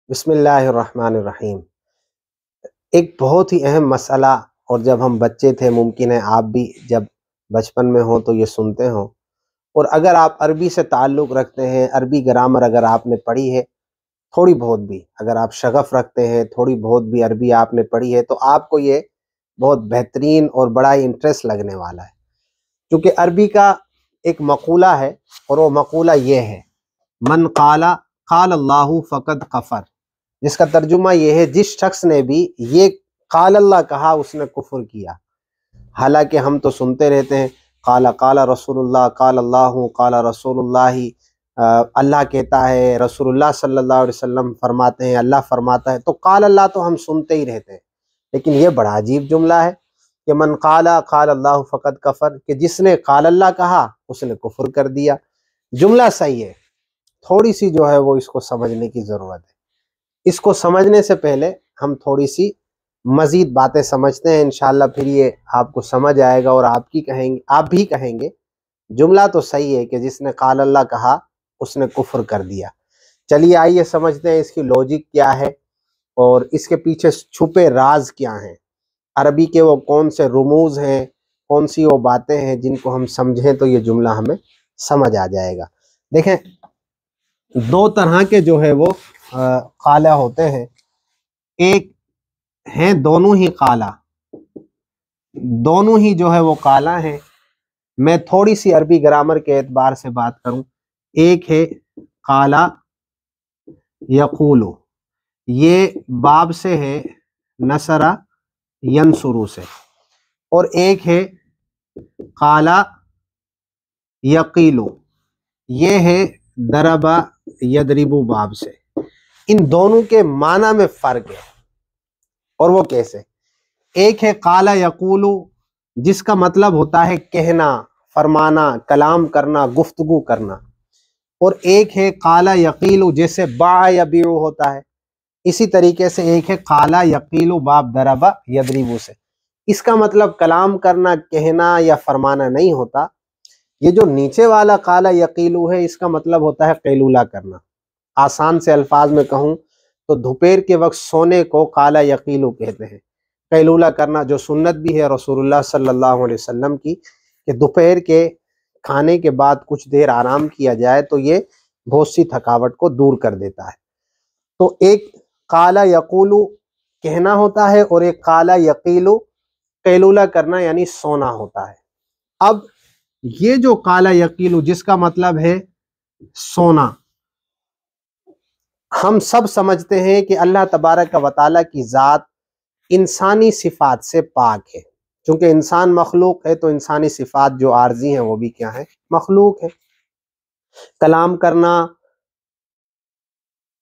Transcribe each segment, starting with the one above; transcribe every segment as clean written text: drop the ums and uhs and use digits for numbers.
بسم اللہ الرحمن الرحیم۔ ایک بہت ہی اہم مسئلہ، اور جب ہم بچے تھے ممکن ہے آپ بھی جب بچپن میں ہوں تو یہ سنتے ہوں، اور اگر آپ عربی سے تعلق رکھتے ہیں، عربی گرامر اگر آپ نے پڑھی ہے تھوڑی بہت بھی، اگر آپ شغف رکھتے ہیں تھوڑی بہت بھی عربی آپ نے پڑھی ہے، تو آپ کو یہ بہت بہترین اور بڑا انٹرسٹ لگنے والا ہے، کیونکہ عربی کا ایک مقولہ ہے، اور وہ مقولہ یہ ہے: من قال قال اللہ فقد کفر، جس کا ترجمہ یہ ہے جس شخص نے بھی یہ قال اللہ کہا اس نے کفر کیا۔ حالانکہ ہم تو سنتے رہتے ہیں قال قال رسول اللہ، قال اللہ، قال رسول اللہ، اللہ کہتا ہے، رسول اللہ صلی اللہ علیہ وسلم فرماتے ہیں، اللہ فرماتا ہے، تو قال اللہ تو ہم سنتے ہی رہتے ہیں۔ لیکن یہ بڑا عجیب جملہ ہے کہ من قال قال اللہ فقد کفر، کہ جس نے قال اللہ کہا اس نے کفر کر دیا۔ جملہ صحیح ہے، تھوڑی سی جو ہے وہ اس کو سمجھنے کی ضرورت ہے۔ اس کو سمجھنے سے پہلے ہم تھوڑی سی مزید باتیں سمجھتے ہیں، انشاءاللہ پھر یہ آپ کو سمجھ آئے گا، اور آپ بھی کہیں گے جملہ تو صحیح ہے کہ جس نے قال اللہ کہا اس نے کفر کر دیا۔ چلیے آئیے سمجھتے ہیں اس کی لوجک کیا ہے اور اس کے پیچھے چھپے راز کیا ہیں، عربی کے وہ کون سے رموز ہیں، کون سی وہ باتیں ہیں جن کو ہم سمجھیں تو یہ جملہ ہمیں سمجھ آ جائے گا۔ دیکھیں، دو طرح کے جو ہے وہ قالہ ہوتے ہیں، ایک ہیں دونوں ہی قالہ، دونوں ہی جو ہے وہ قالہ ہیں۔ میں تھوڑی سی عربی گرامر کے اعتبار سے بات کروں، ایک ہے قالہ یقولو، یہ باب سے ہے نصرہ ینصرو سے، اور ایک ہے قالہ یقیلو، یہ ہے ضربہ یضربو باب سے۔ ان دونوں کے معنی میں فرق ہے، اور وہ کیسے؟ ایک ہے قال یقولو، جس کا مطلب ہوتا ہے کہنا، فرمانا، کلام کرنا، گفتگو کرنا، اور ایک ہے قال یقیلو، جیسے باع یبیع ہوتا ہے، اسی طریقے سے ایک ہے قال یقیلو باب ضرب یضرب سے۔ اس کا مطلب کلام کرنا، کہنا یا فرمانا نہیں ہوتا۔ یہ جو نیچے والا قال یقیلو ہے، اس کا مطلب ہوتا ہے قیلولہ کرنا۔ آسان سے الفاظ میں کہوں تو دوپہر کے وقت سونے کو قال یقیلو کہتے ہیں، قیلولہ کرنا، جو سنت بھی ہے رسول اللہ صلی اللہ علیہ وسلم کی، کہ دوپہر کے کھانے کے بعد کچھ دیر آرام کیا جائے تو یہ بہت سی تھکاوٹ کو دور کر دیتا ہے۔ تو ایک قال یقولو کہنا ہوتا ہے، اور ایک قال یقیلو قیلولہ کرنا یعنی سونا ہوتا ہے۔ اب یہ جو قال یقیلو جس کا مطلب ہے سونا، ہم سب سمجھتے ہیں کہ اللہ تبارک و تعالیٰ کی ذات انسانی صفات سے پاک ہے، چونکہ انسان مخلوق ہے تو انسانی صفات جو عارضی ہیں وہ بھی کیا ہے؟ مخلوق ہے۔ کلام کرنا،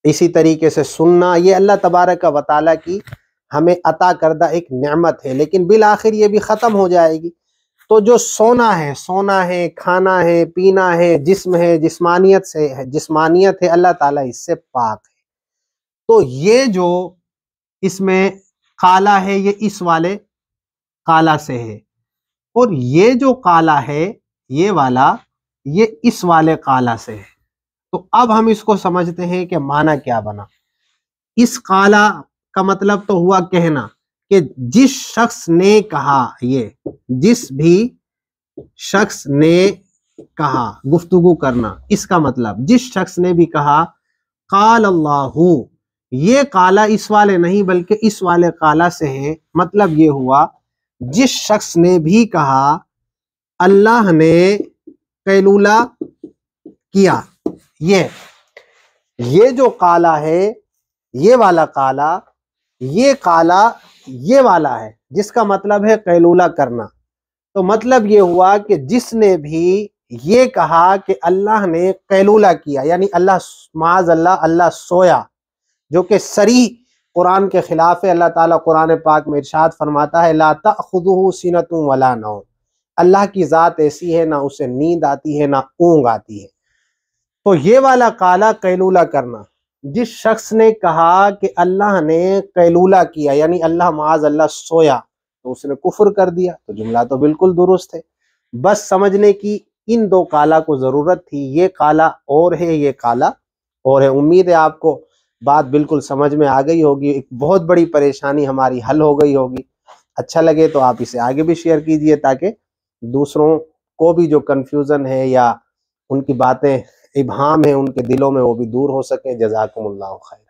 اسی طریقے سے سننا، یہ اللہ تبارک و تعالیٰ کی ہمیں عطا کردہ ایک نعمت ہے، لیکن بالآخر یہ بھی ختم ہو جائے گی۔ تو جو سونا ہے، کھانا ہے، پینا ہے، جسم ہے، جسمانیت ہے، اللہ تعالیٰ اس سے پاک ہے۔ تو یہ جو اس میں قالہ ہے یہ اس والے قالہ سے ہے، اور یہ جو قالہ ہے یہ والا، یہ اس والے قالہ سے ہے۔ تو اب ہم اس کو سمجھتے ہیں کہ معنی کیا بنا۔ اس قالہ کا مطلب تو ہوا کہنا، کہ جس شخص نے کہا، یہ جس بھی شخص نے کہا، گفتگو کرنا، اس کا مطلب جس شخص نے بھی کہا قال اللہ، یہ قالہ اس والے نہیں بلکہ اس والے قالہ سے ہے۔ مطلب یہ ہوا جس شخص نے بھی کہا اللہ نے قیلولہ کیا، یہ جو قالہ ہے، یہ والا قالہ، یہ قالہ یہ والا ہے جس کا مطلب ہے قیلولہ کرنا۔ تو مطلب یہ ہوا کہ جس نے بھی یہ کہا کہ اللہ نے قیلولہ کیا، یعنی اللہ معاذ اللہ سویا، جو کہ صریح قرآن کے خلاف ہے۔ اللہ تعالیٰ قرآن پاک میں ارشاد فرماتا ہے لا تأخذہ سنۃ ولا نوم، اللہ کی ذات ایسی ہے نہ اسے نیند آتی ہے نہ اونگ آتی ہے۔ تو یہ والا قالہ قیلولہ کرنا، جس شخص نے کہا کہ اللہ نے قیلولہ کیا یعنی اللہ معاذ اللہ سویا، تو اس نے کفر کر دیا۔ تو جملہ تو بالکل درست ہے، بس سمجھنے کی ان دو قالہ کو ضرورت تھی، یہ قالہ اور ہے، یہ قالہ اور ہے۔ امید ہے آپ کو بات بالکل سمجھ میں آ گئی ہوگی، ایک بہت بڑی پریشانی ہماری حل ہو گئی ہوگی۔ اچھا لگے تو آپ اسے آگے بھی شیئر کیجئے تاکہ دوسروں کو بھی جو کنفیوژن ہے یا ان کی باتیں ابہام ہے ان کے دلوں میں وہ بھی دور ہو سکے۔ جزاکم اللہ خیر۔